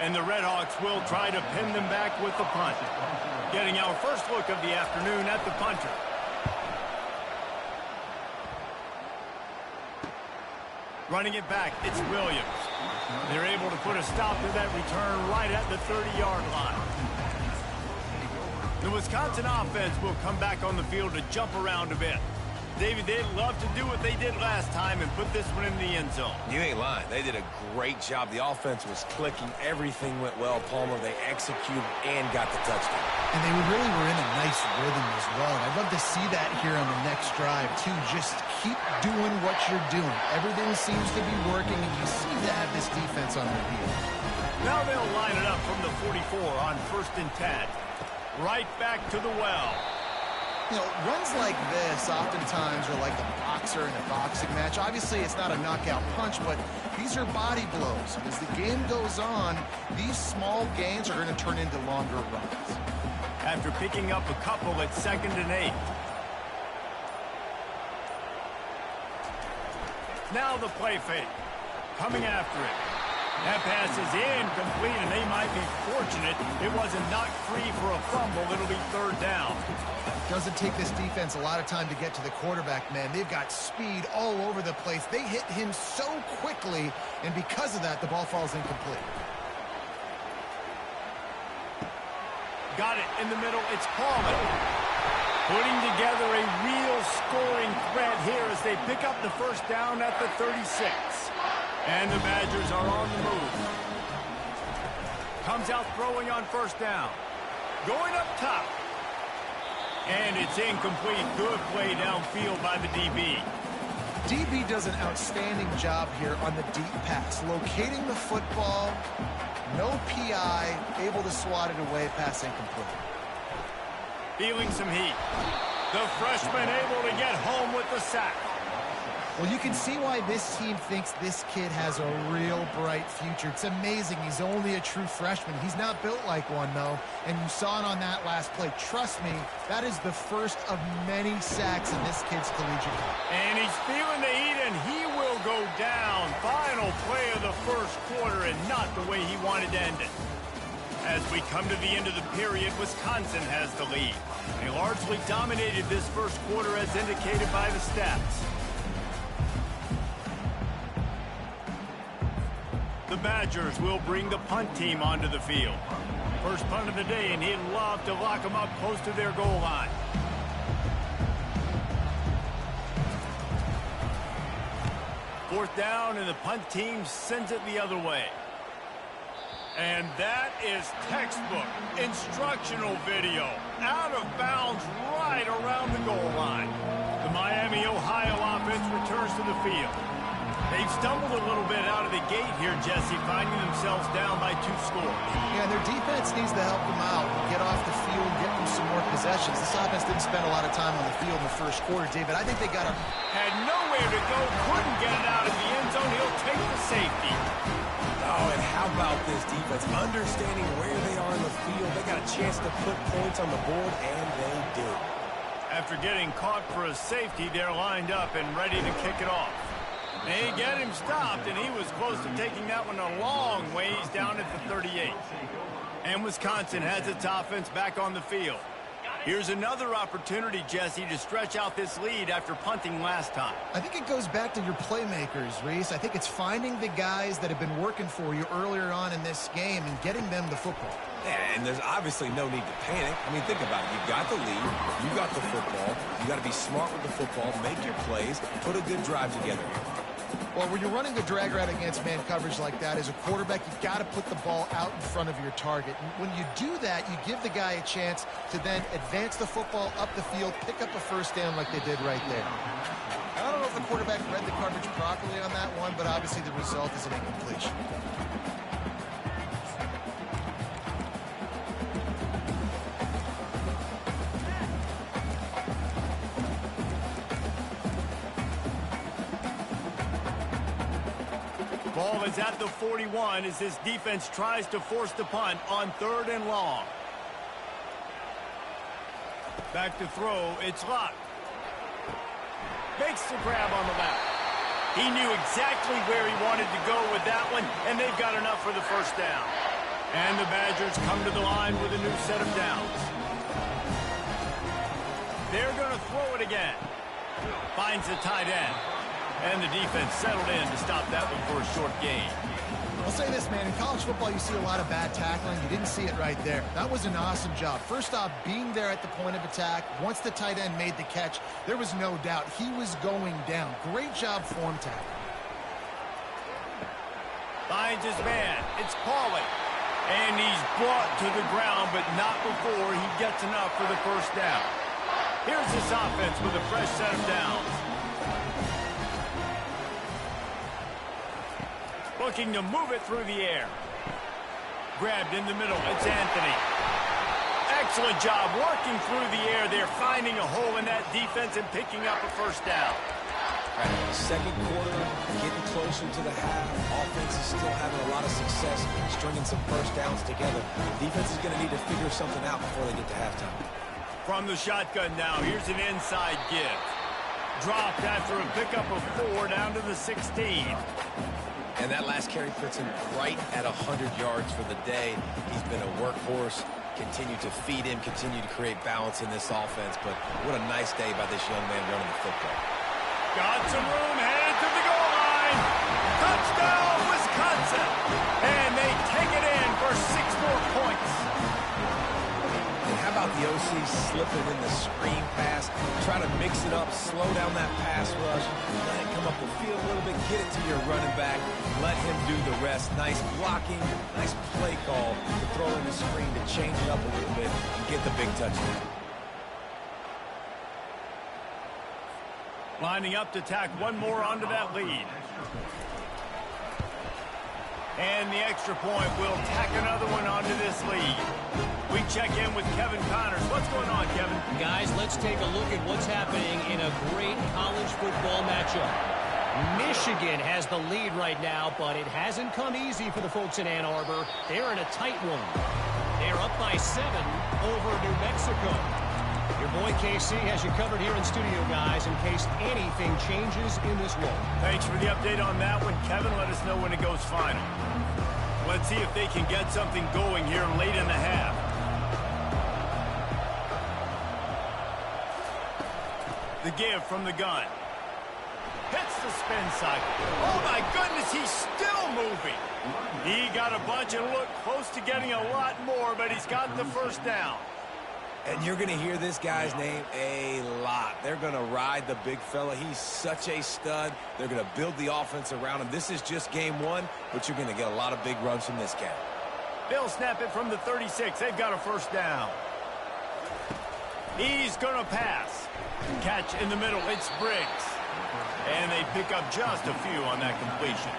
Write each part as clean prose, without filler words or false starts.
And the Redhawks will try to pin them back with the punt. Getting our first look of the afternoon at the punter. Running it back, it's Williams. They're able to put a stop to that return right at the 30-yard line. The Wisconsin offense will come back on the field to jump around a bit. David, they'd love to do what they did last time and put this one in the end zone. You ain't lying. They did a great job. The offense was clicking. Everything went well, Palmer. They executed and got the touchdown. And they really were in a nice rhythm as well. And I'd love to see that here on the next drive, too. Just keep doing what you're doing. Everything seems to be working, and you seem to have this defense on their heels. Now they'll line it up from the 44 on 1st and 10. Right back to the well. You know, runs like this oftentimes are like a boxer in a boxing match. Obviously, it's not a knockout punch, but these are body blows. As the game goes on, these small gains are going to turn into longer runs. After picking up a couple at 2nd and 8. Now the play fake. Coming after it. That pass is incomplete, and they might be fortunate it wasn't knocked free for a fumble. It'll be 3rd down. Doesn't take this defense a lot of time to get to the quarterback, man. They've got speed all over the place. They hit him so quickly, and because of that, the ball falls incomplete. Got it in the middle. It's Palmer. Putting together a real scoring threat here as they pick up the 1st down at the 36. And the Badgers are on the move. Comes out throwing on 1st down. Going up top. And it's incomplete. Good play downfield by the DB. DB does an outstanding job here on the deep pass. Locating the football, no PI, able to swat it away, pass incomplete. Feeling some heat. The freshman able to get home with the sack. Well, you can see why this team thinks this kid has a real bright future. It's amazing. He's only a true freshman. He's not built like one, though, and you saw it on that last play. Trust me, that is the first of many sacks in this kid's collegiate career. And he's feeling the heat, and he will go down. Final play of the 1st quarter, and not the way he wanted to end it. As we come to the end of the period, Wisconsin has the lead. They largely dominated this 1st quarter as indicated by the stats. The Badgers will bring the punt team onto the field. First punt of the day, and he'd love to lock them up close to their goal line. Fourth down, and the punt team sends it the other way. And that is textbook instructional video. Out of bounds right around the goal line. The Miami, Ohio offense returns to the field. They've stumbled a little bit out of the gate here, Jesse, finding themselves down by 2 scores. Yeah, their defense needs to help them out, get off the field, get them some more possessions. This offense didn't spend a lot of time on the field in the 1st quarter, David. I think they got had nowhere to go, couldn't get it out of the end zone. He'll take the safety. Oh, and how about this defense? Understanding where they are in the field. They got a chance to put points on the board, and they did. After getting caught for a safety, they're lined up and ready to kick it off. They get him stopped, and he was close to taking that one a long ways down at the 38. And Wisconsin has its offense back on the field. Here's another opportunity, Jesse, to stretch out this lead after punting last time. I think it goes back to your playmakers, Reese. I think it's finding the guys that have been working for you earlier on in this game and getting them the football. Yeah, and there's obviously no need to panic. I mean, think about it. You've got the lead. You've got the football. You've got to be smart with the football, make your plays, put a good drive together. Well, when you're running the drag route against man coverage like that, as a quarterback, you've got to put the ball out in front of your target. And when you do that, you give the guy a chance to then advance the football up the field, pick up a 1st down like they did right there. I don't know if the quarterback read the coverage properly on that one, but obviously the result is an incompletion. Ball is at the 41 as this defense tries to force the punt on 3rd and long. Back to throw, it's Locke. Makes the grab on the left. He knew exactly where he wanted to go with that one, and they've got enough for the 1st down. And the Badgers come to the line with a new set of downs. They're going to throw it again. Finds the tight end. And the defense settled in to stop that one for a short gain. I'll say this, man. In college football, you see a lot of bad tackling. You didn't see it right there. That was an awesome job. First off, being there at the point of attack. Once the tight end made the catch, there was no doubt he was going down. Great job form tackling. Finds his man. It's Pauly. And he's brought to the ground, but not before he gets enough for the first down. Here's this offense with a fresh set of downs. Looking to move it through the air. Grabbed in the middle. It's Anthony. Excellent job working through the air there, finding a hole in that defense and picking up a first down. All right, second quarter, getting closer to the half. Offense is still having a lot of success stringing some first downs together. Defense is going to need to figure something out before they get to halftime. From the shotgun now, here's an inside give. Dropped after a pickup of 4 down to the 16. And that last carry puts him right at 100 yards for the day. He's been a workhorse. Continue to feed him, continue to create balance in this offense. But what a nice day by this young man running the football. Got some room, headed to the goal line. Touchdown, Wisconsin. And they take it in for 6 more points. And how about the OC slipping in the screen pass? Try to mix it up, slow down that pass rush, let it come up the field a little bit, get it to your running back, let him do the rest. Nice blocking, nice play call to throw in the screen to change it up a little bit and get the big touchdown. Lining up to tack one more onto that lead. And the extra point will tack another one onto this lead. We check in with Kevin Connors. What's going on, Kevin? Guys, let's take a look at what's happening in a great college football matchup. Michigan has the lead right now, but it hasn't come easy for the folks in Ann Arbor. They're in a tight one. They're up by 7 over New Mexico. Your boy KC has you covered here in studio, guys, in case anything changes in this one. Thanks for the update on that one, Kevin. Let us know when it goes final. Let's see if they can get something going here late in the half. The give from the gun. Hits the spin cycle. Oh, my goodness, he's still moving. He got a bunch and looked close to getting a lot more, but he's got the first down. And you're going to hear this guy's name a lot. They're going to ride the big fella. He's such a stud. They're going to build the offense around him. This is just game 1, but you're going to get a lot of big runs from this guy. They'll snap it from the 36. They've got a first down. He's going to pass. Catch in the middle. It's Briggs. And they pick up just a few on that completion.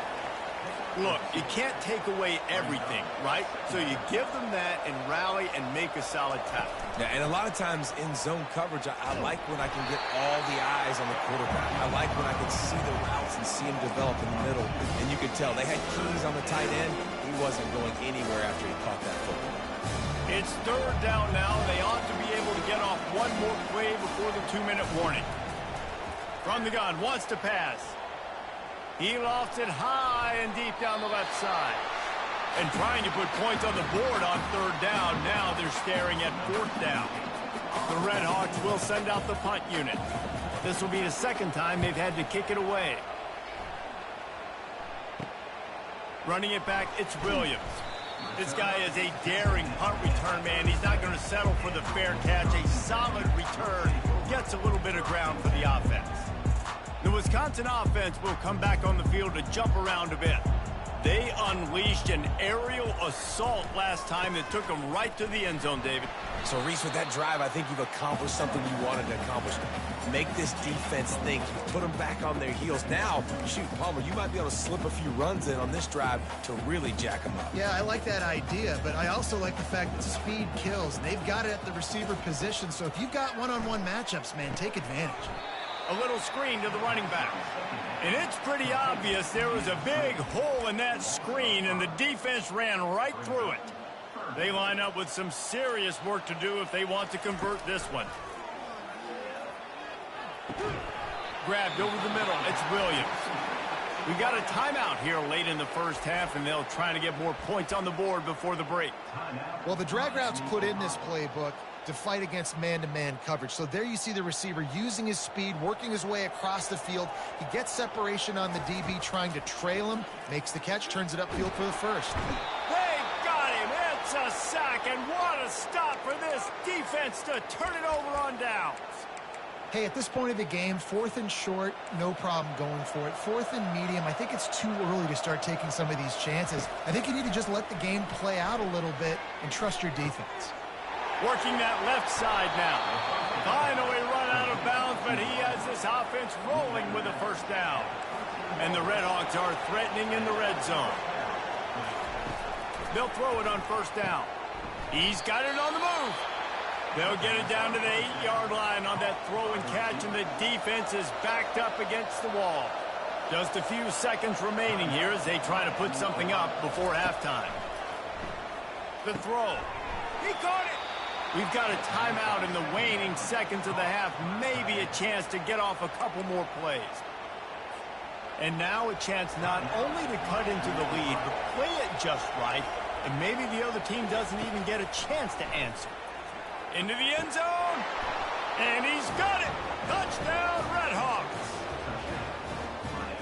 Look, you can't take away everything, right? So you give them that and rally and make a solid tackle. Yeah, and a lot of times in zone coverage, I like when I can get all the eyes on the quarterback. I like when I can see the routes and see him develop in the middle. And you could tell they had keys on the tight end. He wasn't going anywhere after he caught that football. It's 3rd down now. They ought to be able to get off one more play before the 2-minute warning. From the gun, wants to pass. He lofts it high and deep down the left side. And trying to put points on the board on 3rd down. Now they're staring at 4th down. The Red Hawks will send out the punt unit. This will be the 2nd time they've had to kick it away. Running it back, it's Williams. This guy is a daring punt return man. He's not going to settle for the fair catch. A solid return. Gets a little bit of ground for the offense. The Wisconsin offense will come back on the field to jump around a bit. They unleashed an aerial assault last time that took them right to the end zone, David. So, Reese, with that drive, I think you've accomplished something you wanted to accomplish. Make this defense think. You put them back on their heels. Now, shoot, Palmer, you might be able to slip a few runs in on this drive to really jack them up. Yeah, I like that idea, but I also like the fact that speed kills. They've got it at the receiver position, so if you've got one-on-one matchups, man, take advantage. A little screen to the running back. And it's pretty obvious there was a big hole in that screen, and the defense ran right through it. They line up with some serious work to do if they want to convert this one. Grabbed over the middle. It's Williams. We got a timeout here late in the first half, and they'll try to get more points on the board before the break. Well, the drag routes put in this playbook to fight against man-to-man coverage. So there you see the receiver using his speed, working his way across the field. He gets separation on the DB, trying to trail him, makes the catch, turns it upfield for the first. They got him. It's a sack, and what a stop for this defense to turn it over on downs. Hey, at this point of the game, 4th and short, no problem going for it. 4th and medium, I think it's too early to start taking some of these chances. I think you need to just let the game play out a little bit and trust your defense. Working that left side now. Finally run out of bounds, but he has this offense rolling with a first down. And the Redhawks are threatening in the red zone. They'll throw it on first down. He's got it on the move. They'll get it down to the 8-yard line on that throw and catch, and the defense is backed up against the wall. Just a few seconds remaining here as they try to put something up before halftime. The throw. He caught it. We've got a timeout in the waning seconds of the half. Maybe a chance to get off a couple more plays. And now a chance not only to cut into the lead, but play it just right, and maybe the other team doesn't even get a chance to answer. Into the end zone, and he's got it. Touchdown, Redhawks.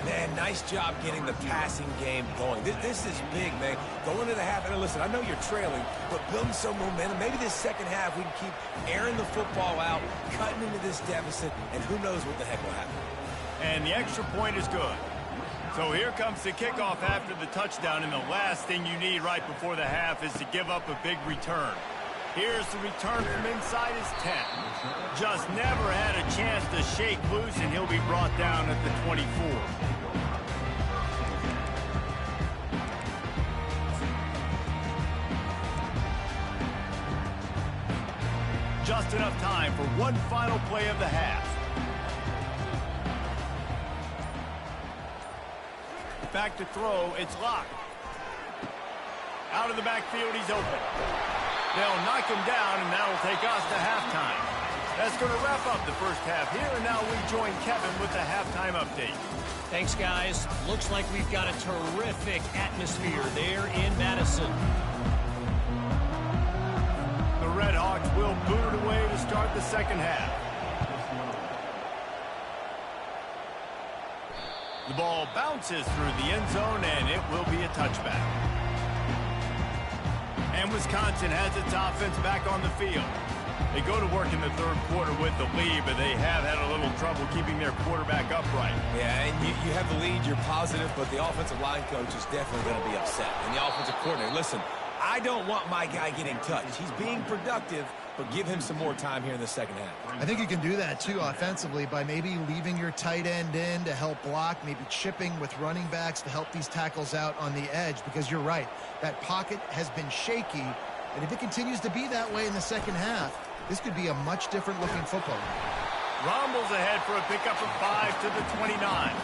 Man, nice job getting the passing game going. This is big, man. Going into the half, and listen, I know you're trailing, but building some momentum. Maybe this second half we can keep airing the football out, cutting into this deficit, and who knows what the heck will happen. And the extra point is good. So here comes the kickoff after the touchdown, and the last thing you need right before the half is to give up a big return. Here's the return from inside his 10. Just never had a chance to shake loose, and he'll be brought down at the 24. Just enough time for one final play of the half. Back to throw, it's locked. Out of the backfield, he's open. They'll knock him down, and that'll take us to halftime. That's going to wrap up the first half here, and now we join Kevin with the halftime update. Thanks, guys. Looks like we've got a terrific atmosphere there in Madison. The Redhawks will boot it away to start the second half. The ball bounces through the end zone, and it will be a touchback. And Wisconsin has its offense back on the field. They go to work in the third quarter with the lead, but they have had a little trouble keeping their quarterback upright. Yeah, and you have the lead, you're positive, but the offensive line coach is definitely going to be upset. And the offensive coordinator, listen, I don't want my guy getting touched. He's being productive, but give him some more time here in the second half. I think you can do that, too, offensively, by maybe leaving your tight end in to help block, maybe chipping with running backs to help these tackles out on the edge, because you're right. That pocket has been shaky, and if it continues to be that way in the second half, this could be a much different-looking football game. Rumbles ahead for a pickup of 5 to the 29.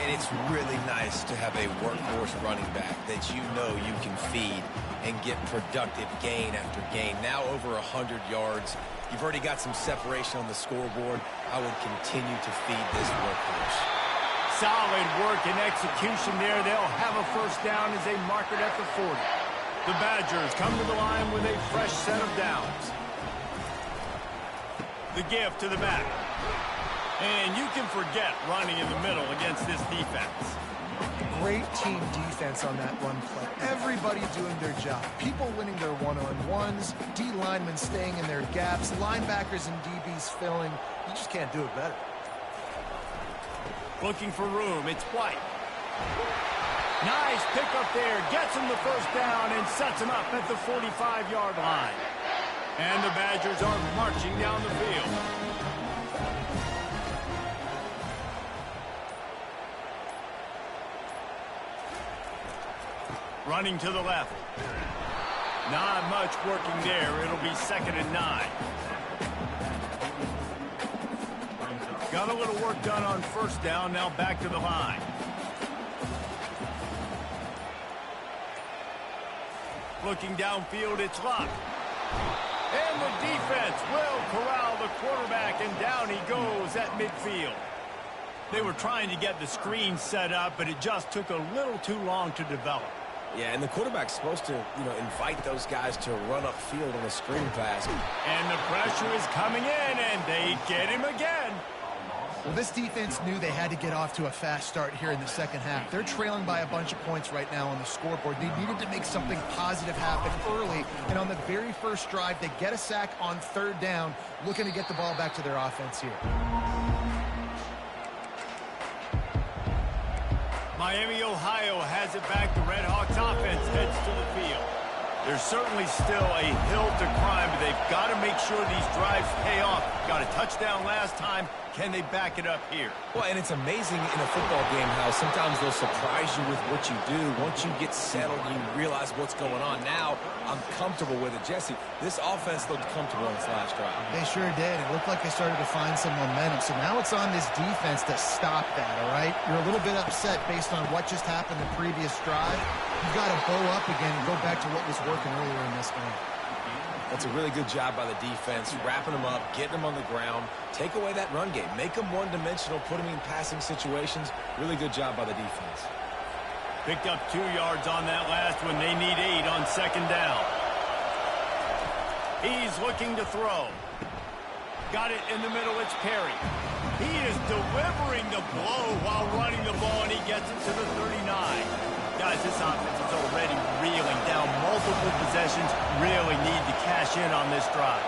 And it's really nice to have a workhorse running back that you know you can feed and get productive gain after gain. Now over 100 yards. You've already got some separation on the scoreboard. I would continue to feed this workhorse. Solid work and execution there. They'll have a first down as they mark it at the 40. The Badgers come to the line with a fresh set of downs. The give to the back. And you can forget running in the middle against this defense. Great team defense on that run play. Everybody doing their job. People winning their one-on-ones, D linemen staying in their gaps, linebackers and DBs filling. You just can't do it better. Looking for room, it's White. Nice pickup there, gets him the first down and sets him up at the 45-yard line. And the Badgers are marching down the field. Running to the left. Not much working there. It'll be 2nd and 9. Got a little work done on first down. Now back to the line. Looking downfield, it's locked. And the defense will corral the quarterback, and down he goes at midfield. They were trying to get the screen set up, but it just took a little too long to develop. Yeah, and the quarterback's supposed to, invite those guys to run upfield on a screen pass. And the pressure is coming in, and they get him again. Well, this defense knew they had to get off to a fast start here in the second half. They're trailing by a bunch of points right now on the scoreboard. They needed to make something positive happen early, and on the very first drive, they get a sack on third down, looking to get the ball back to their offense here. Miami, Ohio has it back. The Red Hawks offense heads to the field. There's certainly still a hill to climb, but they've got to make sure these drives pay off. Got a touchdown last time. Can they back it up here? Well, and it's amazing in a football game how sometimes they'll surprise you with what you do. Once you get settled, you realize what's going on. Now, I'm comfortable with it. Jesse, this offense looked comfortable in its last drive. They sure did. It looked like they started to find some momentum. So now it's on this defense to stop that, all right? You're a little bit upset based on what just happened the previous drive. You've got to bow up again and go back to what was working earlier in this game. That's a really good job by the defense, wrapping them up, getting them on the ground. Take away that run game. Make them one-dimensional, put them in passing situations. Really good job by the defense. Picked up 2 yards on that last one. They need 8 on second down. He's looking to throw. Got it in the middle. It's Perry. He is delivering the blow while running the ball, and he gets it to the 39. Guys, this offense is already reeling down multiple possessions. Really need to cash in on this drive.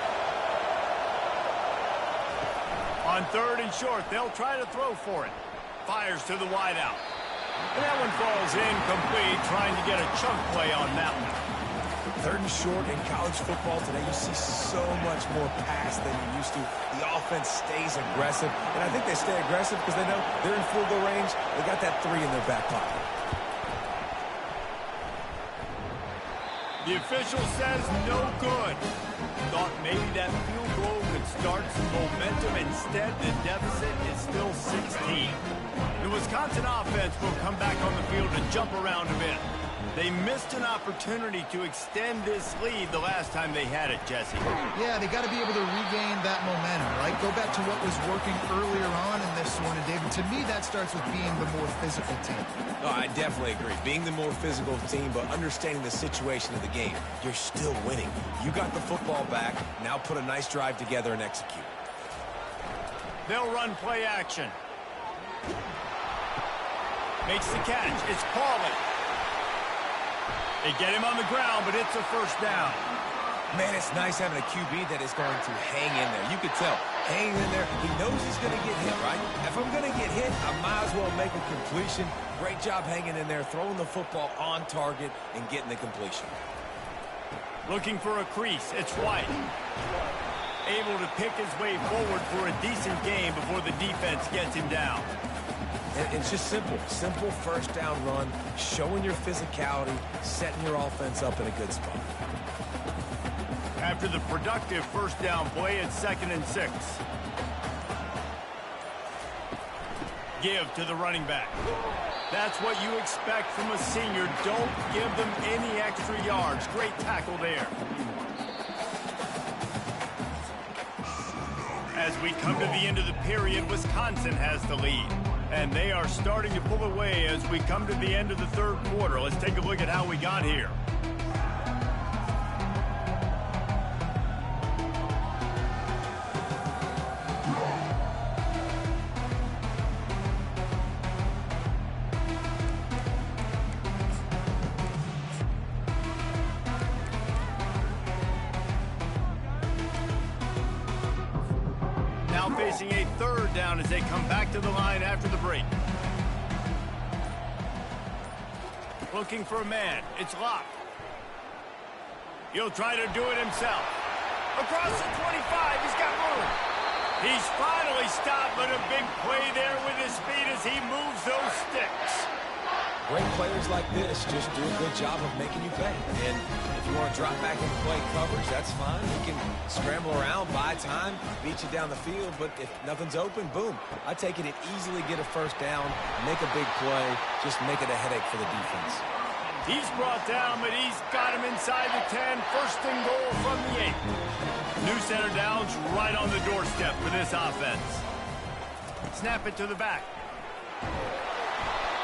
On third and short, they'll try to throw for it. Fires to the wideout. And that one falls incomplete, trying to get a chunk play on that one. Third and short in college football today, you see so much more pass than you used to. The offense stays aggressive, and I think they stay aggressive because they know they're in field goal range. They got that 3 in their back pocket. The official says no good. Thought maybe that field goal could start some momentum. Instead, the deficit is still 16. The Wisconsin offense will come back on the field and jump around a bit. They missed an opportunity to extend this lead the last time they had it, Jesse. Yeah, they got to be able to regain that momentum, right? Go back to what was working earlier on in this one, and David, to me, that starts with being the more physical team. No, I definitely agree. Being the more physical team, but understanding the situation of the game. You're still winning. You got the football back. Now put a nice drive together and execute. They'll run play action. Makes the catch. It's Pauly. They get him on the ground, but it's a first down. Man, it's nice having a QB that is going to hang in there. You could tell. Hanging in there. He knows he's going to get hit, right? If I'm going to get hit, I might as well make a completion. Great job hanging in there, throwing the football on target, and getting the completion. Looking for a crease. It's White. Able to pick his way forward for a decent game before the defense gets him down. It's just simple. Simple first down run, showing your physicality, setting your offense up in a good spot. After the productive first down play, it's 2nd and 6. Give to the running back. That's what you expect from a senior. Don't give them any extra yards. Great tackle there. As we come to the end of the period, Wisconsin has the lead. And they are starting to pull away as we come to the end of the third quarter. Let's take a look at how we got here. Now facing a third down as they come back to the line after the break. Looking for a man. It's Locke. He'll try to do it himself. Across the 25, he's got room. He's finally stopped, but a big play there with his feet as he moves those sticks. Great players like this just do a good job of making you pay. And if you want to drop back into play coverage, that's fine. You can scramble around, buy time, beat you down the field. But if nothing's open, boom. I take it and easily get a first down, make a big play, just make it a headache for the defense. He's brought down, but he's got him inside the 10. First and goal from the 8. New center down's right on the doorstep for this offense. Snap it to the back.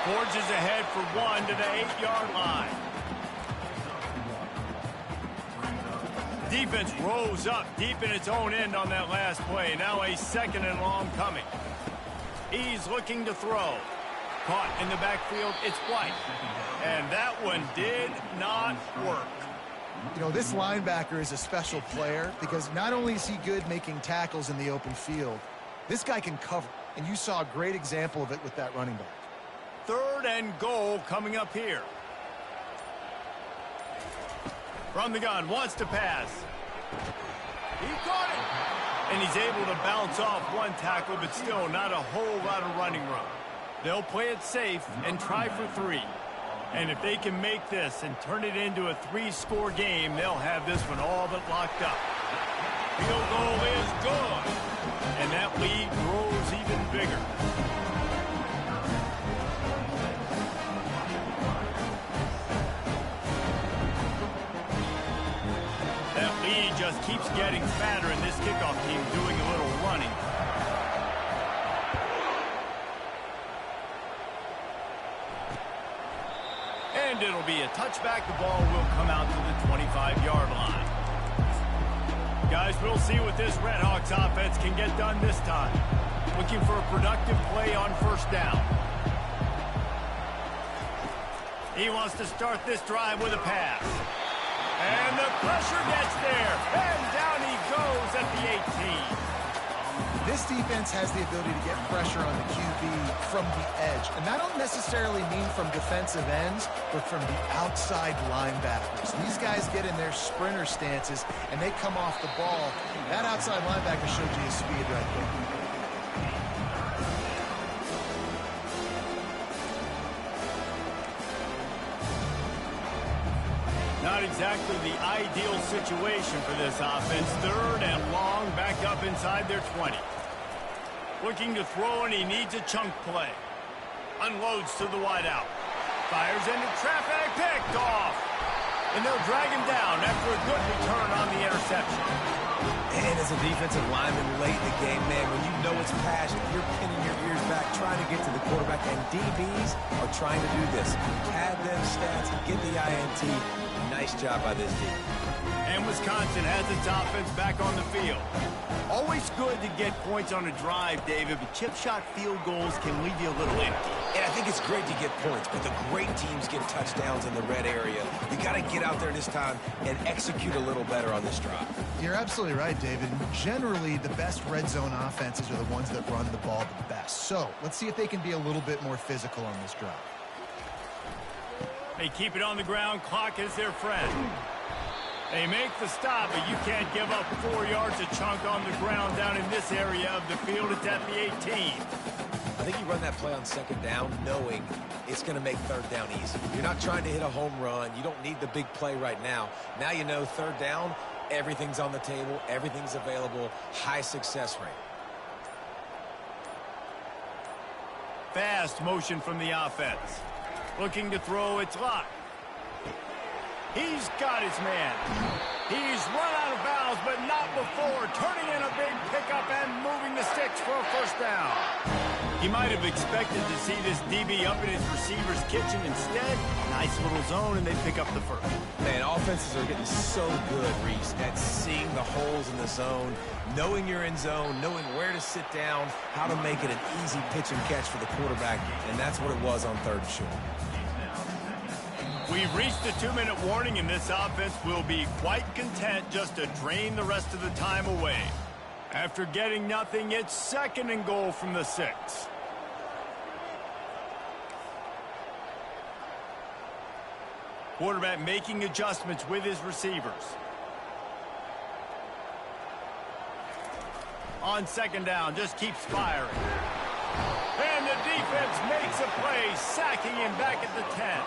Forges ahead for one to the 8-yard line. Defense rose up deep in its own end on that last play. Now a 2nd and long coming. He's looking to throw. Caught in the backfield, it's White. And that one did not work. You know, this linebacker is a special player because not only is he good making tackles in the open field, this guy can cover. And you saw a great example of it with that running back. 3rd and goal coming up here. From the gun, wants to pass. He caught it. And he's able to bounce off one tackle, but still not a whole lot of running room. They'll play it safe and try for 3. And if they can make this and turn it into a 3-score game, they'll have this one all but locked up. Field goal is good. And that lead grows even bigger. That lead just keeps getting fatter, and this kickoff team doing a little running. And it'll be a touchback. The ball will come out to the 25-yard line. Guys, we'll see what this Redhawks offense can get done this time. Looking for a productive play on 1st down. He wants to start this drive with a pass. And the pressure gets there. And down he goes at the 18. This defense has the ability to get pressure on the QB from the edge. And that don't necessarily mean from defensive ends, but from the outside linebackers. These guys get in their sprinter stances, and they come off the ball. That outside linebacker showed you his speed right there. Not exactly the ideal situation for this offense. 3rd and long, back up inside their 20. Looking to throw, and he needs a chunk play. Unloads to the wideout. Fires into traffic, picked off. And they'll drag him down after a good return on the interception. And as a defensive lineman late in the game, man, when you know it's passion, you're pinning your ears back, trying to get to the quarterback, and DBs are trying to do this. Pad them stats, get the INT. Nice job by this team. And Wisconsin has its offense back on the field. Always good to get points on a drive, David, but chip shot field goals can leave you a little empty. And I think it's great to get points, but the great teams get touchdowns in the red area. You got to get out there this time and execute a little better on this drive. You're absolutely right, David. Generally, the best red zone offenses are the ones that run the ball the best. So let's see if they can be a little bit more physical on this drive. They keep it on the ground. Clock is their friend. They make the stop, but you can't give up 4 yards a chunk on the ground down in this area of the field. It's at the 18. I think you run that play on 2nd down knowing it's going to make 3rd down easy. You're not trying to hit a home run. You don't need the big play right now. Now you know 3rd down, everything's on the table, everything's available, high success rate. Fast motion from the offense. Looking to throw, it's locked. He's got his man. He's run out of bounds, but not before. Turning in a big pickup and moving the sticks for a 1st down. He might have expected to see this DB up in his receiver's kitchen. Instead, nice little zone, and they pick up the 1st. Man, offenses are getting so good, Reese, at seeing the holes in the zone, knowing you're in zone, knowing where to sit down, how to make it an easy pitch and catch for the quarterback, and that's what it was on 3rd and short. We've reached the 2-minute warning, and this offense will be quite content just to drain the rest of the time away. After getting nothing, it's 2nd and goal from the 6. Quarterback making adjustments with his receivers. On 2nd down, just keeps firing. And the defense makes a play, sacking him back at the 10.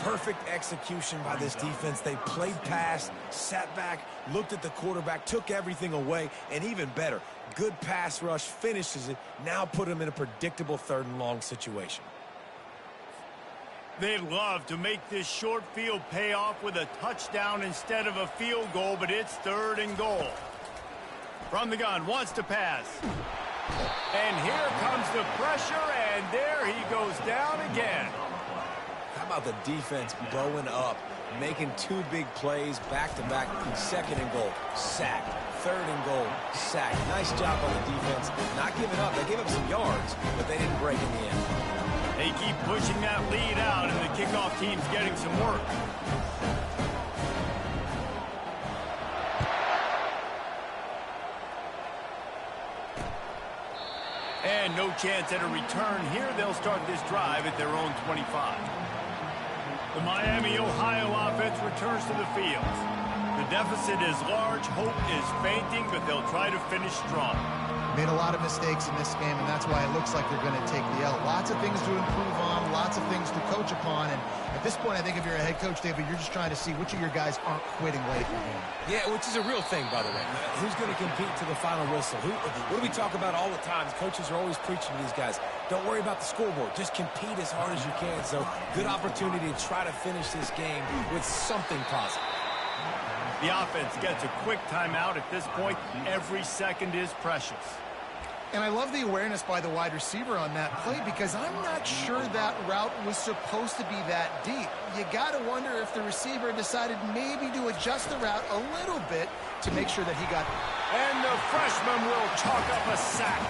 Perfect execution by this defense. They played pass, sat back, looked at the quarterback, took everything away, and even better, good pass rush, finishes it, now put him in a predictable 3rd and long situation. They'd love to make this short field pay off with a touchdown instead of a field goal, but it's 3rd and goal. From the gun, wants to pass. And here comes the pressure, And there he goes down again. How about the defense blowing up, making two big plays back-to-back, second and goal, sack, third and goal, sack. Nice job on the defense, not giving up. They gave up some yards, but they didn't break in the end. They keep pushing that lead out, and the kickoff team's getting some work. And no chance at a return here. They'll start this drive at their own 25. The Miami, Ohio offense returns to the field. The deficit is large. Hope is fainting, but they'll try to finish strong. Made a lot of mistakes in this game, and that's why it looks like they're going to take the L. Lots of things to improve on, lots of things to coach upon, and at this point, I think if you're a head coach, David, you're just trying to see which of your guys aren't quitting late in the game. Yeah, which is a real thing, by the way. Who's going to compete to the final whistle? What do we talk about all the time? Coaches are always preaching to these guys. Don't worry about the scoreboard. Just compete as hard as you can. So, good opportunity to try to finish this game with something positive. The offense gets a quick timeout at this point. Every second is precious. And I love the awareness by the wide receiver on that play because I'm not sure that route was supposed to be that deep. You got to wonder if the receiver decided maybe to adjust the route a little bit to make sure that he got... And the freshman will chalk up a sack,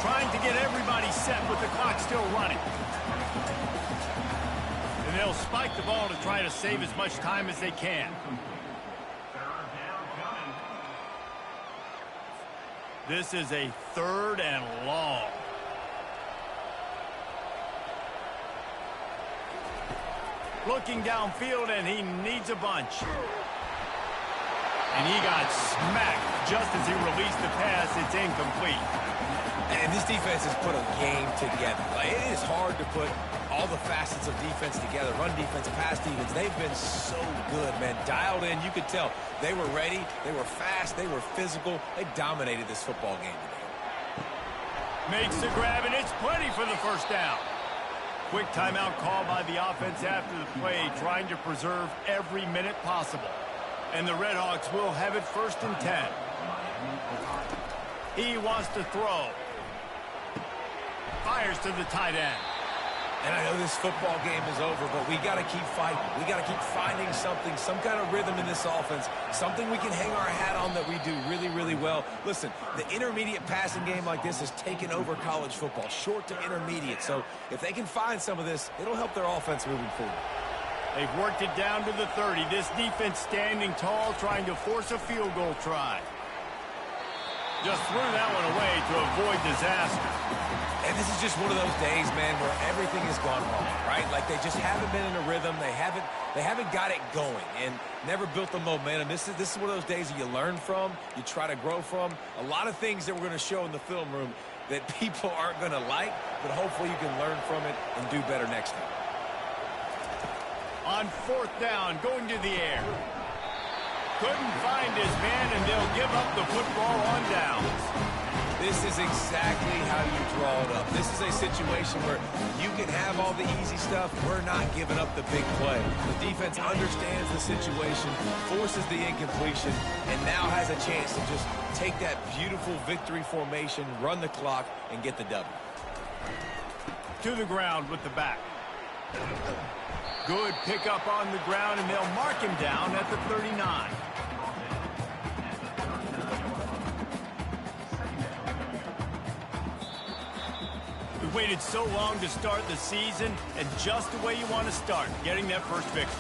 trying to get everybody set with the clock still running. And they'll spike the ball to try to save as much time as they can. This is a third and long. Looking downfield, and he needs a bunch. And he got smacked just as he released the pass. It's incomplete. And this defense has put a game together. Like, it is hard to put all the facets of defense together. Run defense, pass defense. They've been so good, man. Dialed in. You could tell they were ready. They were fast. They were physical. They dominated this football game today. Makes the grab, and it's plenty for the first down. Quick timeout call by the offense after the play, trying to preserve every minute possible. And the Redhawks will have it 1st and 10. He wants to throw. Fires to the tight end. And I know this football game is over, but we got to keep fighting. We got to keep finding something, some kind of rhythm in this offense, something we can hang our hat on that we do really, really well. Listen, the intermediate passing game like this has taken over college football, short to intermediate. So if they can find some of this, it'll help their offense moving forward. They've worked it down to the 30. This defense standing tall, trying to force a field goal try. Just threw that one away to avoid disaster. And this is just one of those days, man, where everything has gone wrong, right? Like they just haven't been in a rhythm. They haven't got it going and never built the momentum. This is one of those days that you learn from, you try to grow from. A lot of things that we're going to show in the film room that people aren't going to like, but hopefully you can learn from it and do better next time. On 4th down, going to the air. Couldn't find his man, and they'll give up the football on downs. This is exactly how you draw it up. This is a situation where you can have all the easy stuff. We're not giving up the big play. The defense understands the situation, forces the incompletion, and now has a chance to just take that beautiful victory formation, run the clock, and get the W. To the ground with the back. Good pickup on the ground, and they'll mark him down at the 39. We waited so long to start the season, and just the way you want to start, getting that first victory.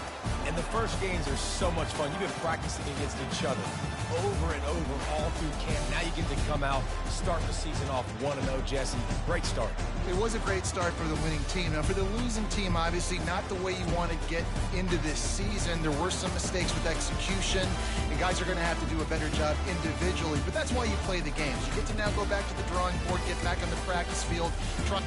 And the first games are so much fun. You've been practicing against each other over and over all through camp. Now you get to come out, start the season off 1-0, Jesse. Great start. It was a great start for the winning team. Now, for the losing team, obviously not the way you want to get into this season. There were some mistakes with execution, and guys are going to have to do a better job individually. But that's why you play the games. You get to now go back to the drawing board, get back on the practice field, try